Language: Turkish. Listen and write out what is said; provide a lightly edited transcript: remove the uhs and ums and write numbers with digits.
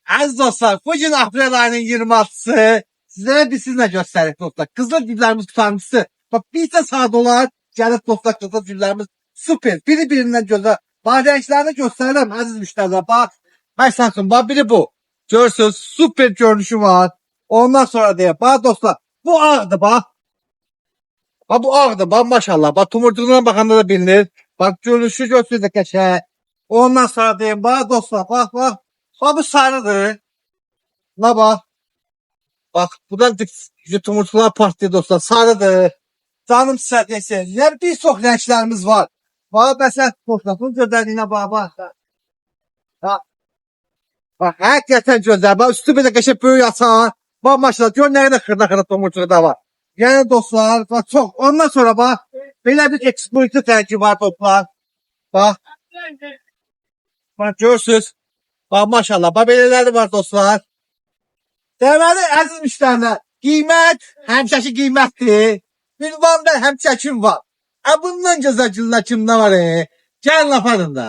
Aziz dostlar, bugün April ayının 26'sı. Sizlere bir sizinle gösterdik dostlar. Kızıl güllerimiz tutarmışsı. Bak bir de sağ dolar. Gelip dostlar kızıl güllerimiz süper. Biri birinden güzel. Renklerini gösterelim aziz müşteriler. Bak. Bakın bak biri bu. Görürsünüz süper görünüşü var. Ondan sonra diye. Bak dostlar. Bu ağdı bak. Bak bu ağdı bak maşallah. Bak tumurcuğuna bakanda da bilinir. Bak görünüşü gösterdik geçe. Ondan sonra diyeyim bak dostlar bak bak. Bak bu sarıdır. La bak. Bak bu da yumurtalar partisi dostlar. Sarıdır. Canım sədəsi. Yani bir çox renklerimiz var. Bak mesela dostların gözəliyinə bak bak. Ha, bak hakikaten güzel. Bak üstü bir de qəşəng böyük açar. Bak maşallah gör nə qədər xırda tomurcuğu da var. Yani dostlar bak çok. Ondan sonra bak. Belə bir ekskluziv rengi var dostlar. Bak. Bak görürsünüz. Bak maşallah. Bak belələri var dostlar. Deməli əziz müştərilər, qiymət həmişəki qiymətdir. Ünvanda həmişəkim var. Bundan gözəl güllər kimdə var? Gəlin aparın da.